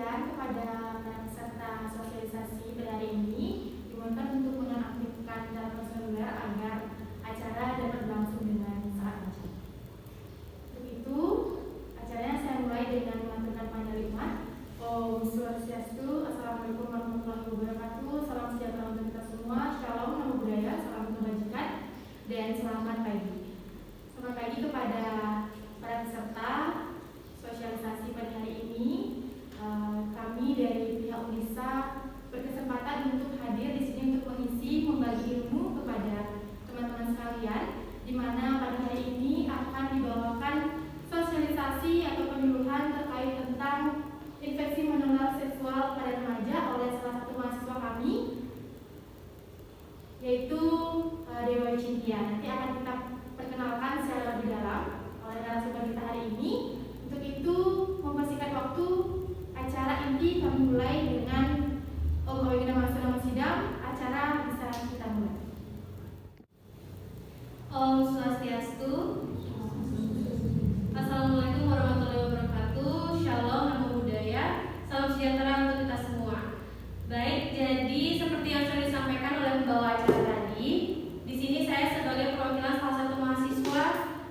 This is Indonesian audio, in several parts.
sekalian, kepada para peserta sosialisasi pada hari ini dimohonkan untuk menonaktifkan telepon seluler agar acara dapat berlangsung dengan sangat lancar. Untuk itu, acaranya saya mulai dengan mengaturkan panjalimat. Om Swastiastu, Assalamualaikum warahmatullahi wabarakatuh. Salam sejahtera untuk kita semua. Shalom, namo buddhaya, salam kebajikan, dan selamat pagi. Selamat pagi kepada para peserta sosialisasi pada hari ini. Kami dari pihak Unisa berkesempatan untuk hadir di sini untuk mengisi, membagi ilmu kepada teman-teman sekalian, di mana pada hari ini akan dibawakan sosialisasi atau penyuluhan terkait tentang infeksi menular seksual pada remaja oleh salah satu mahasiswa kami, yaitu Dewa Cintia. Nanti akan kita perkenalkan secara lebih dalam oleh narasumber kita hari ini. Untuk itu, mempersingkat waktu, acara inti kami mulai dengan Om Awina Masana Sidam. Acara bisa kita mulai. Om Swastiastu. Assalamualaikum warahmatullahi wabarakatuh. Shalom, namo buddhaya, salam sejahtera untuk kita semua. Baik, jadi seperti yang sudah disampaikan oleh pembawa acara tadi, di sini saya sebagai perwakilan salah satu mahasiswa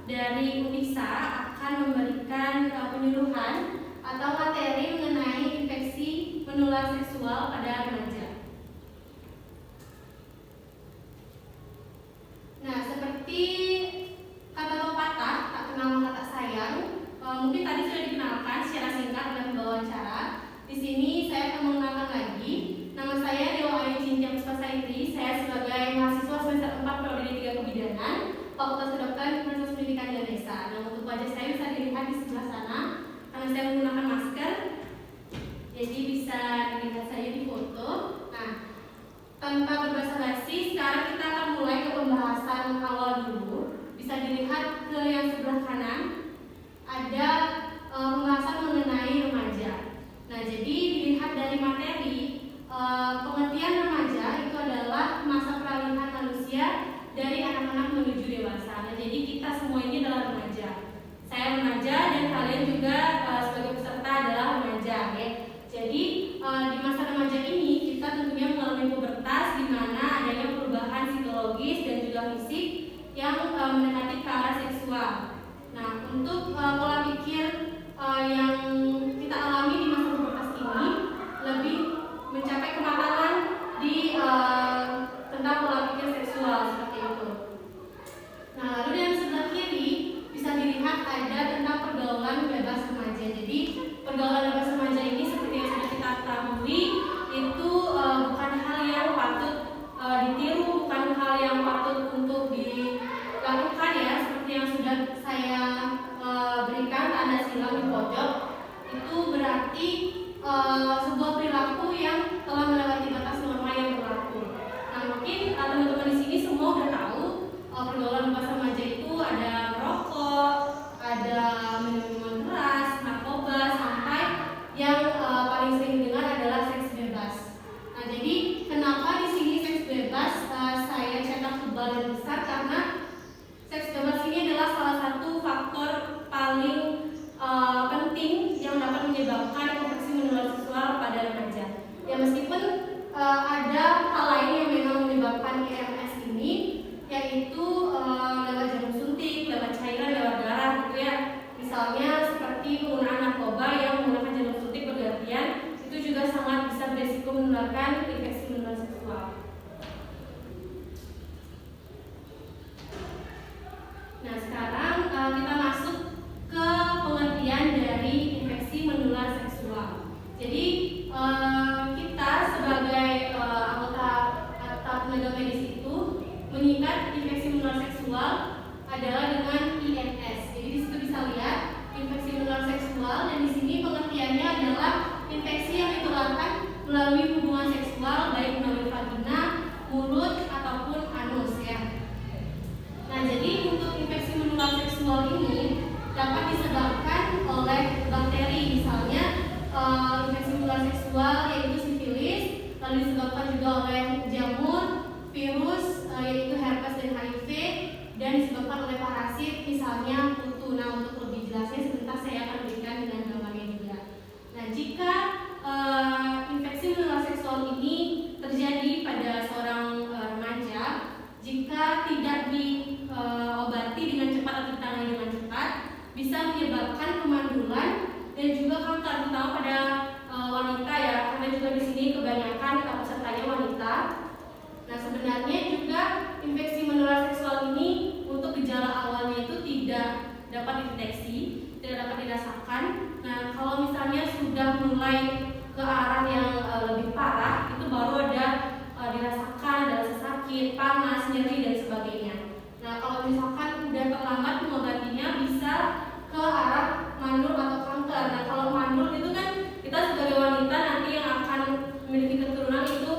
dari Unisa akan memberikan penyuluhan atau materi mengenai infeksi menular seksual pada remaja. Nah, seperti kata pepatah, tak kenal maka tak sayang. Mungkin tadi sudah dikenalkan secara singkat oleh pembawa acara. Di sini saya akan mengenalkan lagi. Nama saya Dewa Ayu Cintia Puspasaitri. Saya sebagai mahasiswa semester 4 Prodi 3 Kebidanan, Fakultas Kedokteran Universitas Pendidikan Indonesia. Nah, untuk wajah saya bisa dilihat di sebelah sana karena saya menggunakan masker, jadi bisa dilihat saya di foto. Nah, tanpa berbasa-basi, sekarang kita akan mulai ke pembahasan awal dulu. Bisa dilihat ke yang sebelah kanan, ada pembahasan mengenai remaja. Nah, jadi dilihat dari materi, pengertian remaja itu adalah masa peralihan manusia dari anak-anak menuju dewasa. Nah, jadi kita semua ini adalah remaja. Saya remaja dan kalian juga sebagai peserta adalah remaja, ya. Jadi di masa remaja ini kita tentunya mengalami pubertas, di mana adanya perubahan psikologis dan juga fisik yang mendekati ke arah seksual. Nah, untuk pola pikir yang kita alami di masa pubertas ini lebih mencapai kematangan di tentang pola pikir seksual seperti itu. Nah, lalu dari sebelah kiri bisa dilihat ada tentang pergaulan bebas remaja. Jadi pergaulan bebas remaja ini seperti yang sudah kita ketahui itu bukan hal yang patut ditiru, bukan hal yang patut untuk dilakukan, ya, seperti yang sudah saya berikan menyebabkan kemandulan dan juga kanker, terutama pada wanita ya, karena juga di sini kebanyakan pesertanya wanita. Nah, sebenarnya juga infeksi menular seksual ini untuk gejala awalnya itu tidak dapat dideteksi, tidak dapat dirasakan. Nah, kalau misalnya sudah mulai ke arah yang lebih parah, itu baru ada dirasakan, ada rasa sakit, panas, nyeri dan sebagainya. Nah, kalau misalkan udah terlambat mengobatinya bisa ke arah mandul atau kanker. Nah, kalau mandul itu kan kita sebagai wanita nanti yang akan memiliki keturunan itu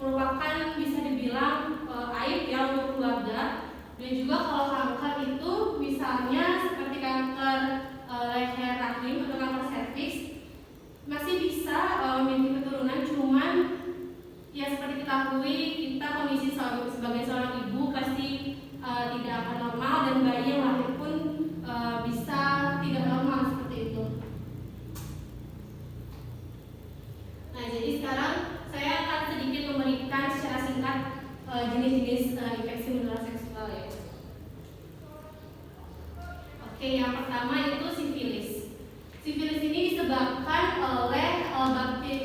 merupakan bisa dibilang aib ya untuk keluarga. Dan juga kalau kanker itu misalnya seperti kanker leher rahim atau kanker serviks masih bisa memiliki keturunan, cuman ya seperti kita ketahui kita kondisi sebagai seorang ibu pasti tidak akan normal dan bayi yang lahir pun bisa tidak normal seperti itu. Nah, jadi sekarang saya akan sedikit memberikan secara singkat jenis-jenis infeksi menular seksual ya. Oke, yang pertama itu sifilis. Sifilis ini disebabkan oleh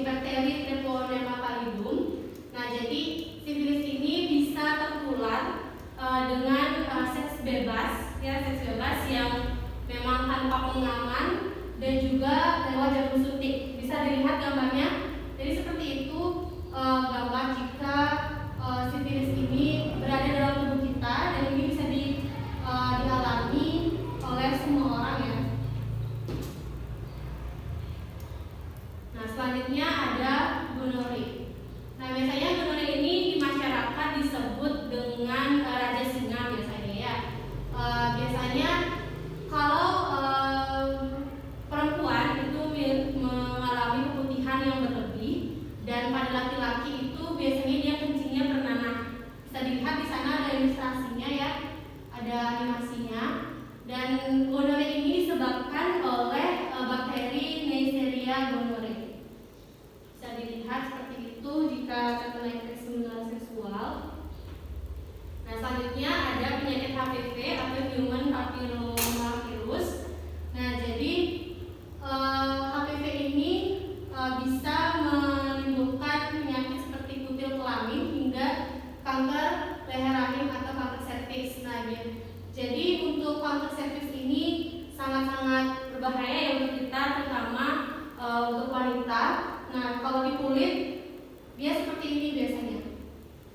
bakteri Treponema pallidum. Nah, jadi sifilis ini bisa tertular dengan seks bebas, ya seks bebas yang memang tanpa pengaman dan juga lewat jarum suntik. Bisa dilihat gambarnya. Jadi seperti itu gambar jika sifilis ini berada dalam tubuh kita dan ini bisa dialami oleh semua orang ya. Nah, selanjutnya ada gonore. Nah, biasanya gonore ini di masyarakat disebut dengan raja singa biasanya ya. Biasanya kalau perempuan itu mengalami keputihan yang berlebih dan pada laki-laki itu biasanya dia kencingnya bernanah. Bisa dilihat di sana ada ilustrasinya ya, ada animasinya. Dan gonore ini disebabkan oleh bakteri Neisseria gonore. Bisa dilihat seperti itu jika terkena infeksi menular seksual. Nah, selanjutnya ada penyakit HPV atau Human Papillomavirus. Nah, jadi HPV ini bisa menimbulkan penyakit seperti kutil kelamin hingga kanker leher rahim atau kanker serviks. Nah, jadi untuk kanker serviks ini sangat-sangat berbahaya ya untuk kita, terutama untuk wanita. Nah, kalau di kulit dia seperti ini biasanya.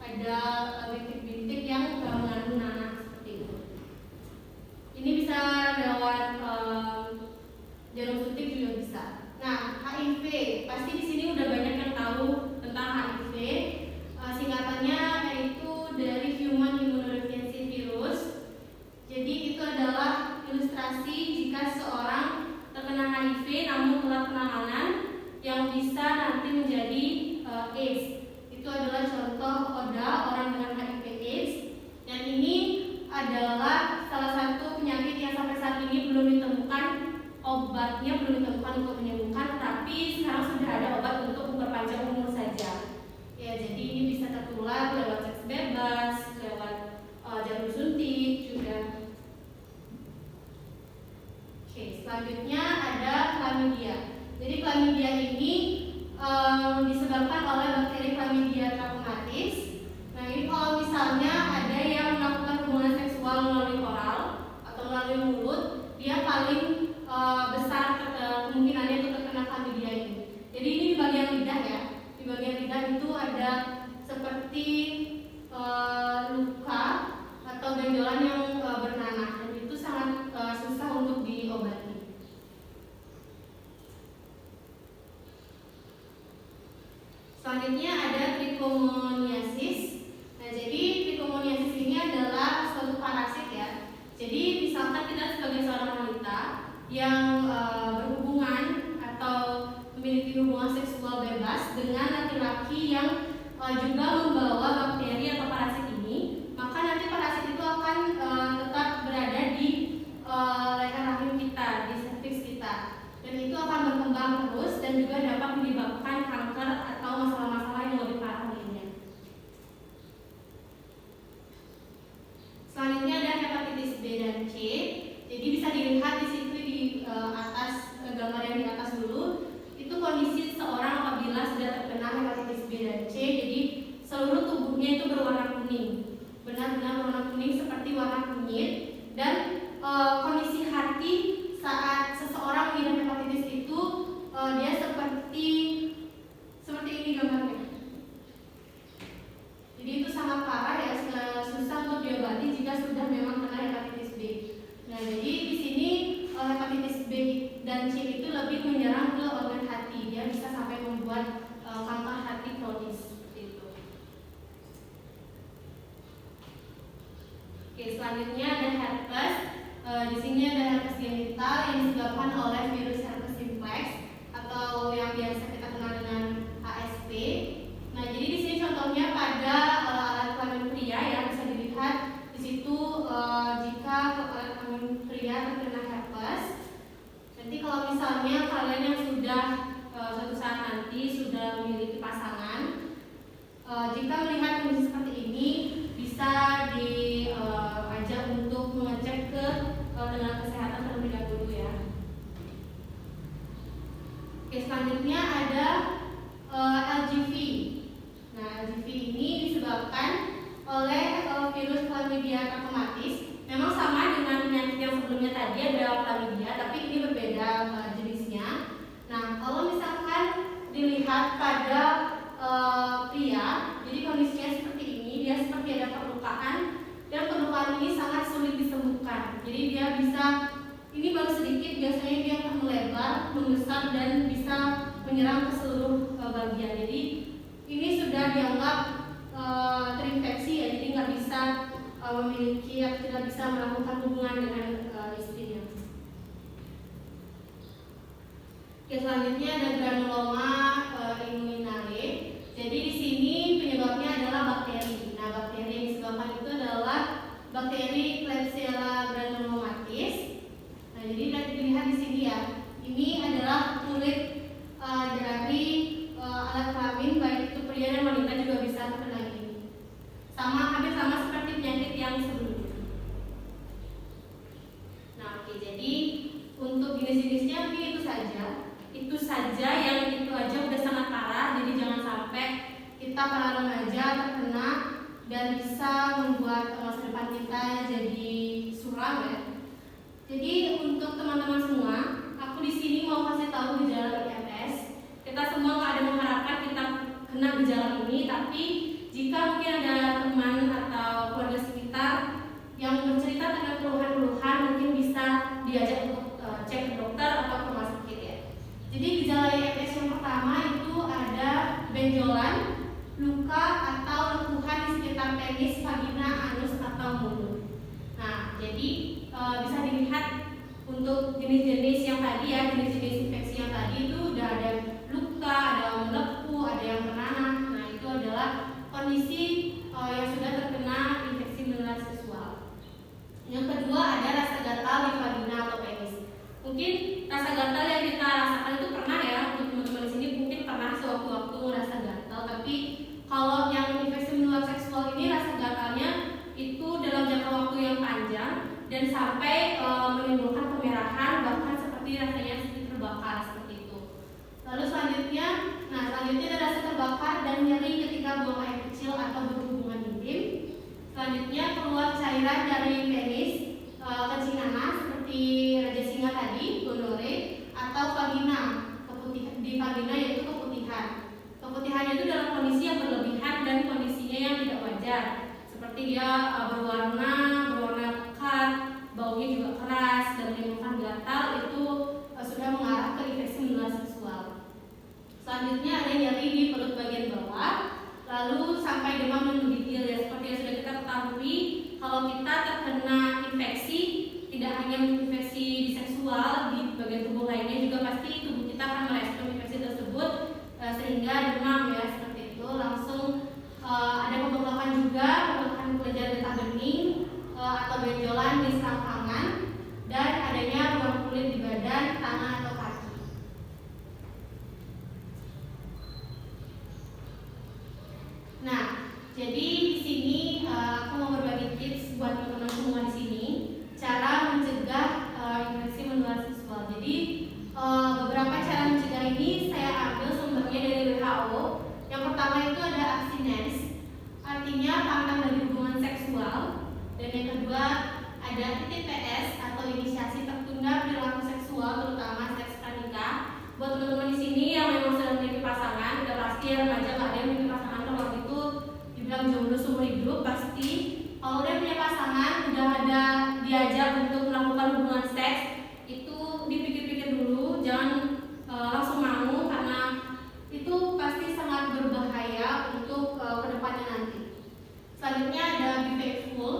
Ada bintik-bintik yang mengandung nanah seperti itu. Ini bisa lewat jarum suntik juga bisa. Nah, HIV pasti di sini udah banyak yang tahu tentang HIV. Singkatannya yaitu dari Human Immunodeficiency Virus. Jadi itu adalah ilustrasi jika seorang terkena HIV namun telah penanganan yang bisa nanti menjadi AIDS. Itu adalah contoh koda orang dengan HIV/AIDS. Dan ini adalah salah satu penyakit yang sampai saat ini belum ditemukan obatnya, belum ditemukan untuk menyembuhkan, tapi sekarang sudah ada obat untuk memperpanjang umur saja. Ya, jadi ini bisa tertular lewat seks bebas, lewat jarum suntik juga. Oke, selanjutnya ada chlamydia. Jadi chlamydia ini disebabkan oleh bakteri Chlamydia trachomatis. Nah, ini kalau misalnya ada yang melakukan hubungan seksual melalui oral atau melalui mulut, dia paling besar kemungkinannya untuk terkena chlamydia ini. Jadi ini di bagian lidah ya. Di bagian lidah itu ada seperti luka atau benjolan yang bernanah dan itu sangat susah untuk diobati. Selanjutnya ada trichomoniasis. Nah, jadi trichomoniasis ini adalah suatu parasit ya. Jadi misalkan kita sebagai seorang wanita yang berhubungan atau memiliki hubungan seksual bebas dengan laki-laki yang juga membawa bakteri atau parasit ini, maka nanti parasit itu akan tetap berada di leher rahim kita, di serviks kita, dan itu akan berkembang terus dan juga dapat menyebabkan kanker atau masalah-masalah yang lebih parah lainnya. benar-benar warna kuning seperti warna kunyit, dan kondisi hati saat seseorang mengidap hepatitis itu dia seperti ini gambarnya. Jadi itu sangat parah ya, susah untuk diobati jika sudah memang kena hepatitis B. Nah, jadi di sini hepatitis B dan C itu lebih menyerang ke organ hati, dia bisa sampai membuat kanker hati kronis seperti itu. Oke, selanjutnya ada herpes. Di sini ada herpes genital yang disebabkan oleh virus herpes simplex atau yang biasa kita kenal dengan HSP. Nah, jadi di sini contohnya pada alat kelamin pria ya, bisa dilihat di situ jika alat kelamin pria terkena herpes. Nanti kalau misalnya kalian yang sudah suatu saat nanti sudah memiliki pasangan, jika melihat kondisi seperti ini bisa diajak untuk mengecek ke tenaga kesehatan terlebih dahulu ya. Oke, selanjutnya ada LGV. Nah, LGV ini disebabkan oleh virus Chlamydia trachomatis. Memang sama dengan penyakit yang sebelumnya tadi, ada Chlamydia, tapi ini berbeda jenisnya. Nah, kalau misalkan dilihat pada pria, jadi kondisinya seperti ini, dia seperti ada perlukaan, dan perlukaan ini sangat sulit disembuhkan. Jadi dia bisa, ini baru sedikit, biasanya dia akan melebar, membesar, dan bisa menyerang ke seluruh bagian. Jadi ini sudah dianggap terinfeksi ya, jadi nggak bisa memiliki, tidak bisa melakukan hubungan dengan istrinya. Oke, selanjutnya ada granuloma inguinale. Jadi di sini penyebabnya adalah bakteri. Nah, bakteri yang disebabkan itu adalah bakteri Klebsiella granulomatis. Nah, jadi dilihat di sini ya. Ini adalah kulit dari alat kelamin, baik itu pria dan wanita juga bisa terkena ini. Hampir sama seperti penyakit yang sebelumnya. Nah, oke, jadi untuk jenis-jenisnya mungkin itu saja yang itu aja udah sangat parah. Jadi jangan sampai kita para remaja terkena dan bisa membuat masa depan kita jadi suram ya. Jadi untuk teman-teman semua, aku di sini mau kasih tahu gejala IMS. Kita semua nggak ada mengharapkan kita kena gejala ini, tapi jika mungkin ada teman atau keluarga sekitar yang bercerita tentang keluhan-keluhan, mungkin bisa diajak untuk cek ke dokter atau ke rumah sakit ya. Jadi gejala IMS yang pertama itu ada benjolan, luka atau lekuhan di sekitar penis, vagina, anus atau mulut. Nah, jadi bisa dilihat untuk jenis-jenis yang tadi ya, jenis-jenis infeksi yang tadi itu udah ada luka, ada melepuh, ada yang bernanah. Nah, itu adalah kondisi yang sudah terkena infeksi menular seksual. Yang kedua ada rasa gatal di vagina atau penis. Mungkin rasa gatal yang kita rasakan itu pernah ya, untuk teman-teman di sini mungkin pernah sewaktu-waktu rasa gatal. Tapi kalau yang infeksi menular seksual ini rasa gatalnya itu dalam jangka waktu yang panjang dan sampai menimbulkan kemerahan, bahkan seperti rasanya seperti terbakar seperti itu. Lalu selanjutnya ada rasa terbakar dan nyeri ketika buang air kecil atau berhubungan intim. Selanjutnya keluar cairan dari penis, kencing nanas seperti raja singa tadi, gonore, atau vagina, di vagina yaitu keputihan. Keputihan itu dalam kondisi yang berlebihan dan kondisinya yang tidak wajar, seperti dia berwarna pekat, baunya juga keras dan menimbulkan gatal, itu sudah mengarah ke infeksi menular seksual. Selanjutnya ada nyeri di perut bagian bawah, lalu sampai demam menggigil ya. Seperti yang sudah kita ketahui, kalau kita terkena infeksi, tidak hanya infeksi di seksual, di bagian tubuh lainnya juga pasti tubuh kita akan merespon infeksi tersebut sehingga demam ya, seperti itu. Langsung ada pembengkakan juga, pembengkakan kelenjar getah bening atau benjolan di selangkangan, dan adanya ruang kulit di badan, tangan atau kaki. Nah, jadi di sini aku mau berbagi tips buat teman-teman semua di sini cara mencegah infeksi menular seksual. Jadi beberapa cara mencegah ini saya ambil sumbernya dari WHO. Yang pertama itu ada abstinence, artinya pantang dari hubungan seksual seksual. Dan yang kedua ada ITPS atau inisiasi tertunda perilaku seksual, terutama seks pranikah. Buat teman-teman di sini yang memang sudah memiliki pasangan, udah pasti remaja nggak ada yang memiliki pasangan, kalau itu dibilang jomblo seumur hidup pasti. Kalau udah punya pasangan, udah ada diajak untuk melakukan hubungan seks, itu dipikir-pikir dulu, jangan langsung mau, karena itu pasti sangat berbahaya untuk kedepannya nanti. Selanjutnya ada be faithful,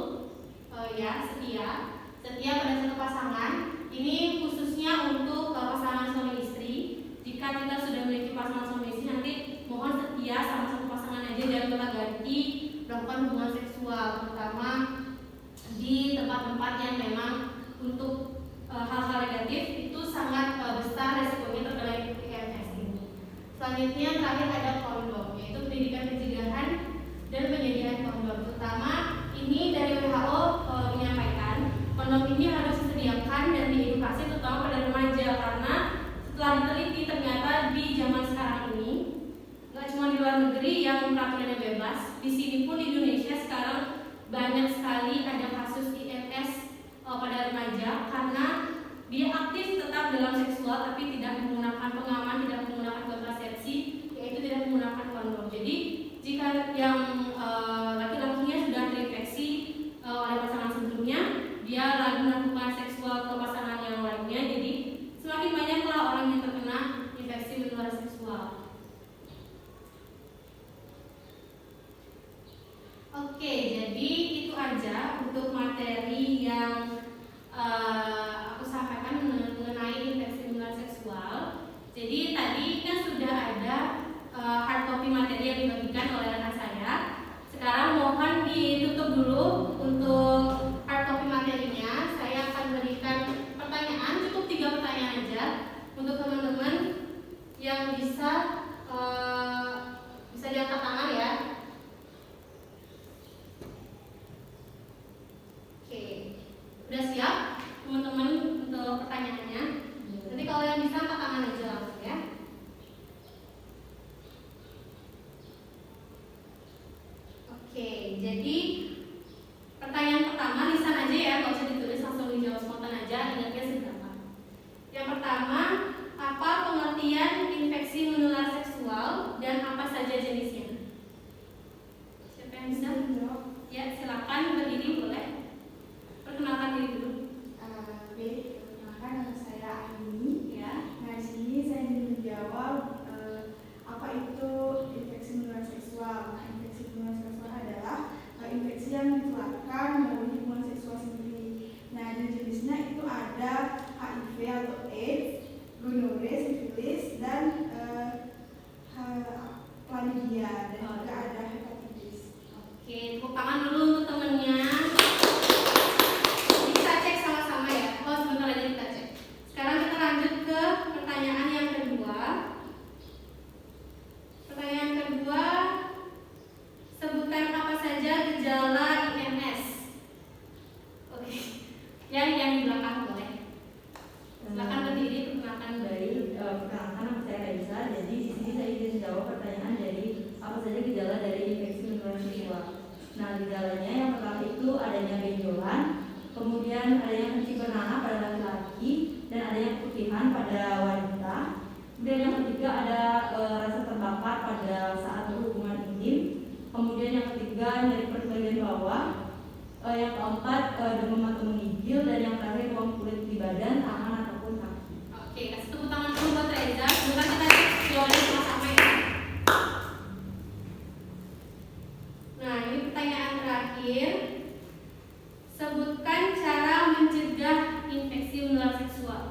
setia pada satu pasangan. Ini khususnya untuk pasangan suami istri. Jika kita sudah memiliki pasangan suami istri, nanti mohon setia sama satu pasangan aja, jangan kita ganti melakukan hubungan seksual, terutama di tempat-tempat yang memang untuk hal-hal negatif itu sangat besar resikonya terkena IMS ini. Selanjutnya terakhir ada kondom, yaitu pendidikan pencegahan dan penyediaan kondom. Terutama ini dari WHO menyampaikan kondom ini harus disediakan dan diedukasi terutama pada remaja, karena setelah diteliti ternyata di zaman sekarang ini nggak cuma di luar negeri yang peraturannya bebas, di sini pun di Indonesia sekarang banyak sekali ada kasus IMS pada remaja karena dia aktif tetap dalam seksual tapi tidak menggunakan pengaman, tidak menggunakan kontrasepsi, yaitu tidak menggunakan kondom. Jadi jika yang laki-lakinya sudah terinfeksi oleh pasangan sebelumnya, dia lagi melakukan seksual ke pasangan yang lainnya, jadi semakin banyaklah orang yang terkena infeksi menular seksual. Oke, jadi itu aja untuk materi yang aku sampaikan mengenai infeksi menular seksual. Jadi tadi kan sudah ada hard copy materi yang dibagikan oleh rekan saya. Sekarang mohon ditutup dulu untuk hard copy materinya. Saya akan berikan pertanyaan, cukup 3 pertanyaan aja untuk teman-teman yang bisa diangkat tangan ya. Oke, udah siap teman-teman untuk pertanyaannya? Nanti kalau yang bisa angkat tangan aja langsung ya. Oke, jadi pertanyaan pertama lisan aja ya, nggak usah ditulis, langsung dijawab spontan aja, ingatnya seberapa. Yang pertama, apa pengertian infeksi menular seksual dan apa saja jenisnya? Siapa yang bisa menjawab? Ya, silakan berdiri boleh. Perkenalkan diri dulu. Perkenalkan nama saya Aini. Ya. Nah, di sini saya ingin menjawab apa itu infeksi menular seksual. Nah, infeksi menular seksual adalah infeksi yang ditularkan melalui hubungan seksual sendiri. Nah, jenisnya itu ada HIV atau AIDS, gonorrhea, sifilis, dan chlamydia, dan juga ada hepatitis. Oke, tepuk tangan dulu untuk temennya. Kita cek sama-sama ya. Oh, sebentar aja kita cek. Sekarang kita lanjut ke pertanyaan yang kedua. Pertanyaan kedua, sebutkan apa saja gejala IMS. Oke, yang di belakang boleh. Silakan berdiri, perkenalkan Baik, perkenalkan nama saya Raisa. Jadi di sini saya ingin menjawab pertanyaan dari apa saja gejala dari infeksi menular seksual. Nah, gejalanya yang pertama itu adanya benjolan, kemudian adanya kencing bernanah pada laki-laki, dan adanya keputihan pada wanita. Kemudian yang ketiga ada rasa terbakar pada saat berhubungan intim. Kemudian yang ketiga nyeri perut bagian bawah. Yang keempat demam atau menggigil, dan yang terakhir ruam kulit di badan, tangan ataupun kaki. Oke, kasih tepuk tangan dulu buat Reza. Sebentar kita cek jawabannya sama-sama ya. Nah, ini pertanyaan terakhir. Sebutkan cara mencegah infeksi menular seksual.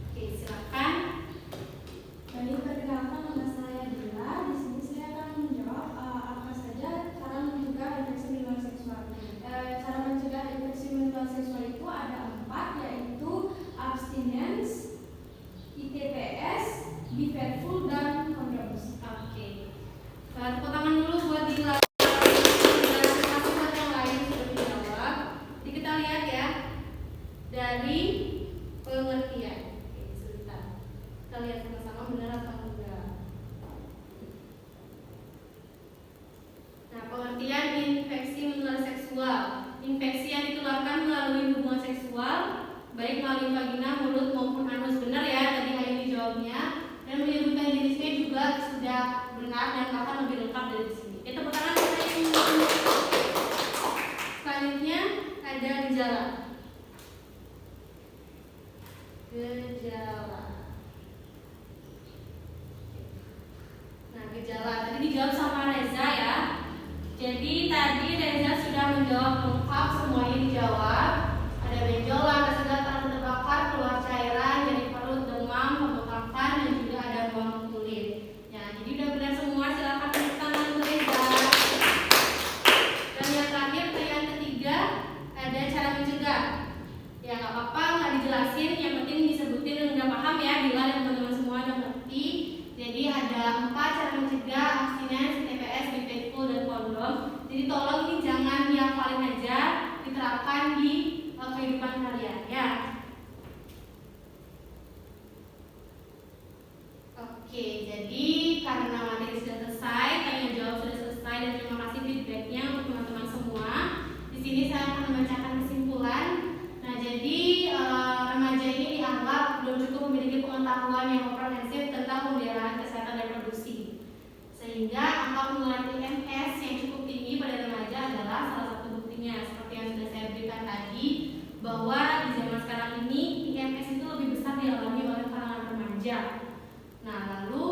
Oke, silakan. Baik, perkenalkan nama saya Dila. Di sini saya akan menjawab apa saja cara mencegah infeksi menular seksual. Cara mencegah infeksi menular seksual itu ada 4, yaitu abstinence, ITPS, be faithful, dan kondoms. Oke. Tepuk tangan dulu buat Dila. Yang lain sudah dijawab. infeksi yang ditularkan melalui hubungan seksual, baik melalui vagina, mulut maupun anus. Benar ya tadi Ayu dijawabnya, dan menyebutkan jenisnya juga sudah benar dan bahkan lebih lengkap dari sini. Kita tepuk tangan untuk Ayu. Selanjutnya ada gejala. Nah, gejala tadi dijawab sama Reza ya. Jadi tadi Reza sudah menjawab lengkap, semuanya dijawab. Ada benjolan, rasa gatal, terbakar, keluar cairan, nyeri perut, demam, pembekakan, dan juga ada ruang kulit. Ya, jadi udah benar semua. Silakan tepuk tangan untuk Reza. Dan yang terakhir, pertanyaan ketiga, ada cara mencegah. Ya nggak apa-apa, nggak dijelasin, yang penting disebutin dan udah paham ya, bila dan teman-teman semua udah ngerti. Jadi ada 4 cara mencegah: abstinens, TPS, be faithful, dan kondom. Jadi tolong ini jangan dihafalin aja, diterapkan di kehidupan kalian ya. Oke, jadi karena materi sudah selesai, tanya jawab sudah selesai, dan terima kasih feedbacknya untuk teman-teman semua. Di sini saya akan membacakan kesimpulan. Nah, jadi remaja ini dianggap belum cukup memiliki pengetahuan yang komprehensif tentang pemeliharaan kesehatan reproduksi, sehingga angka penularan IMS yang cukup tinggi pada remaja adalah salah satu buktinya. Seperti yang sudah saya berikan tadi, bahwa di zaman sekarang ini IMS itu lebih besar dialami oleh kalangan remaja. Nah, lalu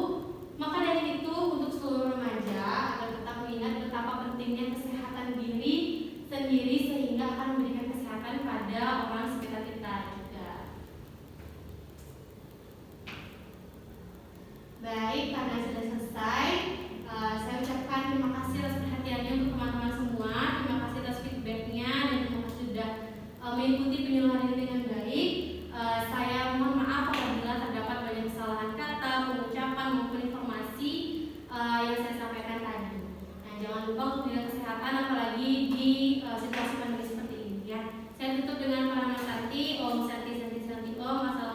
maka dari itu untuk seluruh remaja agar tetap mengingat betapa pentingnya kesehatan diri sendiri, sehingga akan memberikan kesehatan pada orang sekitar kita juga. Baik, karena sudah selesai, saya ucapkan terima kasih atas perhatiannya untuk teman-teman semua. Terima kasih atas feedbacknya, dan terima kasih sudah mengikuti penyuluhan ini dengan baik. Saya mohon maaf apabila terdapat banyak kesalahan kata, pengucapan maupun informasi yang saya sampaikan tadi. Nah, jangan lupa untuk menjaga kesehatan, apalagi di situasi pandemi seperti ini ya. Saya tutup dengan parameter Santi, Om Santi Santi Santi Om.